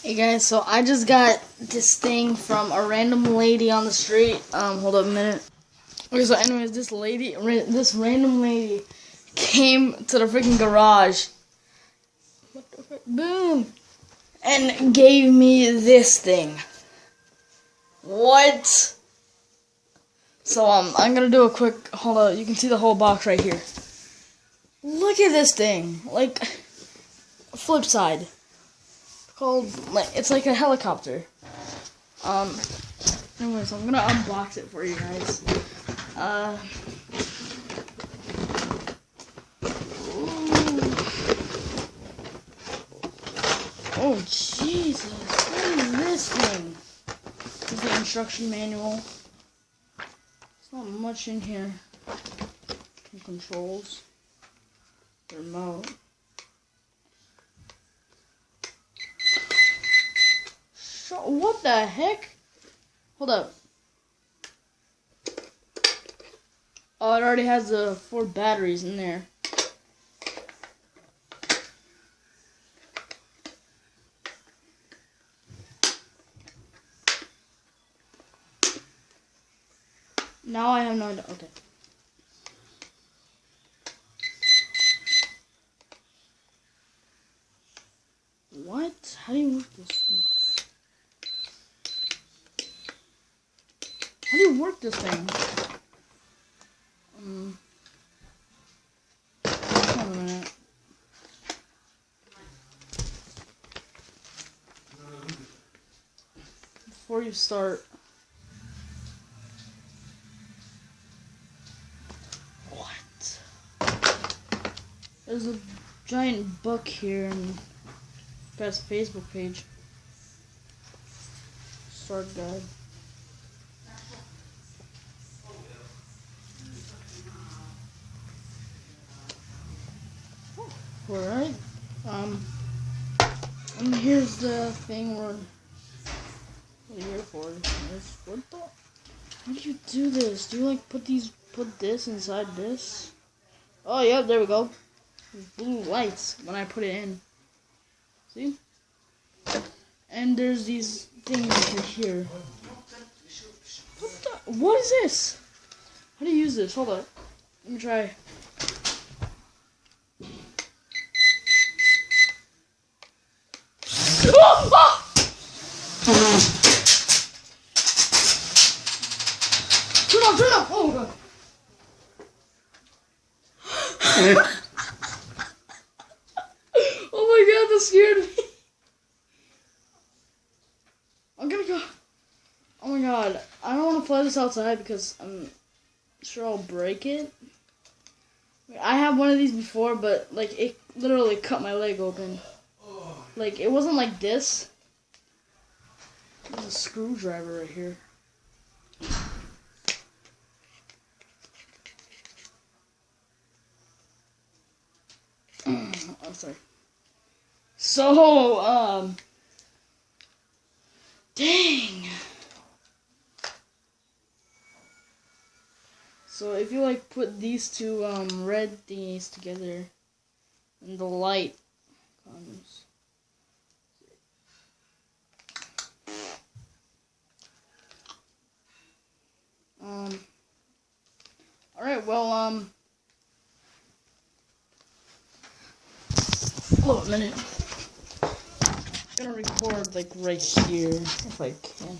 Hey guys, so I just got this thing from a random lady on the street. Hold up a minute. Okay, so anyways, this random lady came to the freaking garage. What the frick? Boom! And gave me this thing. What? So, I'm gonna do a quick, hold up, you can see the whole box right here. Look at this thing. Like, FlipSide. It's like a helicopter. Anyways, I'm gonna unbox it for you guys. Oh Jesus! What is this thing? This is the instruction manual. There's not much in here. Some controls. The remote. What the heck? Hold up. Oh, it already has the 4 batteries in there. Now I have no idea. Okay. What? How do you work this thing? How do you work this thing? Hold on a minute. Before you start. What? There's a giant book here and got a Facebook page. Start guide. Alright, and here's the thing what are you here for? What the? How do you do this? Do you like put this inside this? Oh, yeah, there we go. There's blue lights when I put it in. See? And there's these things over here. What is this? How do you use this? Hold up. Let me try. Turn up! Oh god! Oh my god, that scared me! I'm gonna go. Oh my god, I don't want to fly this outside because I'm sure I'll break it. I have one of these before, but like it literally cut my leg open. Like it wasn't like this. There's a screwdriver right here. I'm sorry. So, dang. So if you like put these two red thingies together, and the light comes. Alright, well, hold on a minute. I'm gonna record, like, right here, if I can.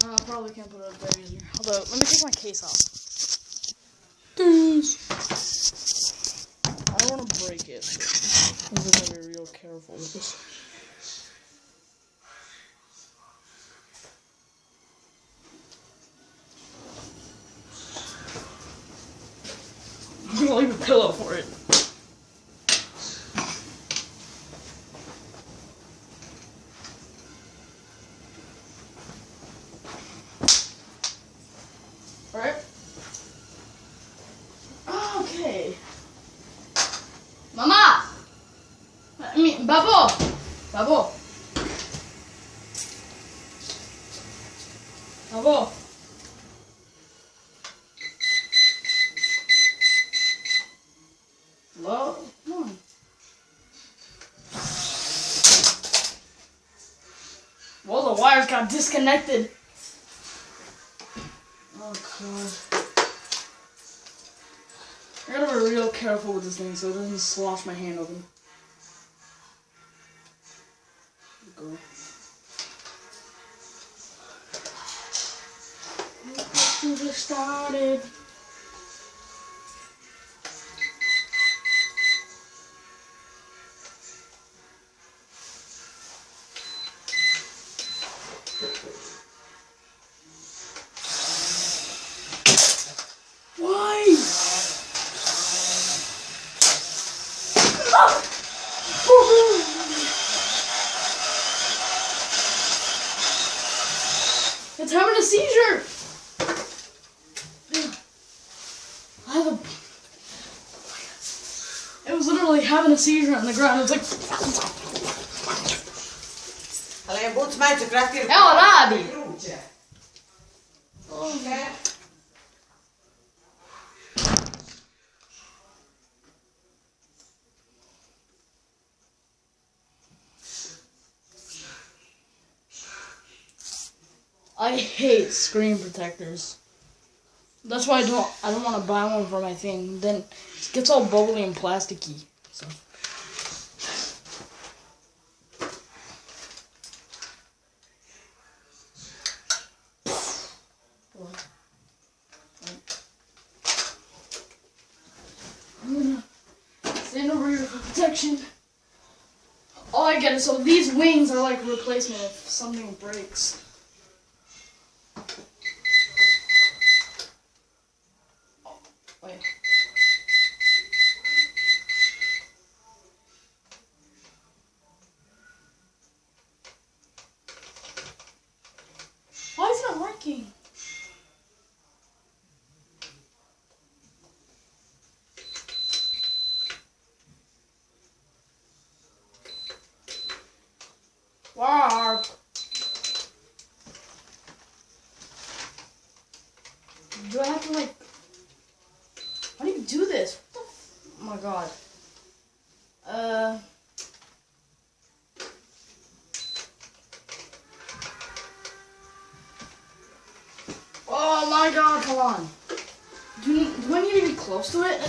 I probably can't put it up there easier. Hold up, let me take my case off. I don't want to break it. I'm just gonna be real careful with this. I'm gonna leave a pillow for it. Alright. Okay. Mama! Babo! Babo! Babo! Hello? Come on. wires got disconnected. Oh god. I gotta be real careful with this thing so it doesn't slosh my hand open. Go. Let's get started. Why? It's having a seizure. I have a. It was literally having a seizure on the ground. It was like. Oh, I hate screen protectors. That's why I don't want to buy one for my thing. Then it gets all bubbly and plasticky. So. I'm gonna stand over here for protection. Oh, I get it. So these wings are like a replacement if something breaks. Wait. Why is it not working? Wow. Do I have to like... How do you do this? Oh my god. Oh my god, come on. Do I need to be close to it?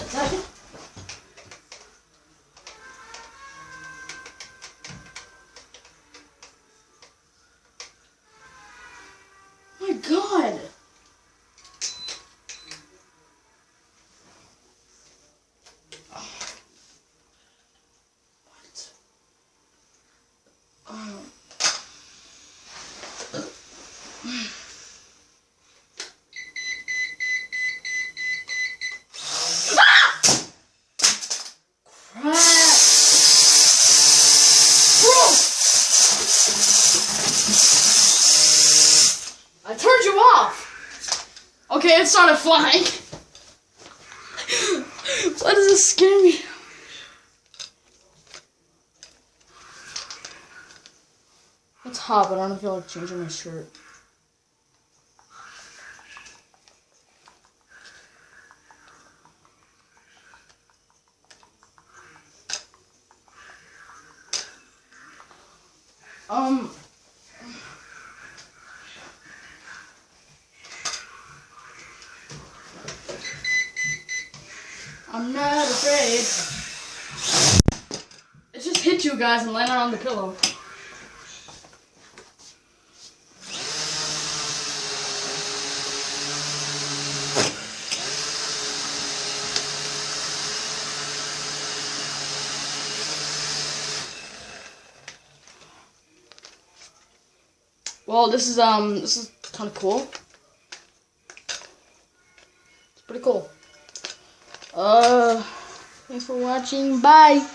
Oh my god. I turned you off! Okay, it started flying. Why does this scare me? It's hot, but I don't feel like changing my shirt. I'm not afraid. It just hit you guys and landed on the pillow. Well, this is kind of cool. It's pretty cool. Thanks for watching. Bye.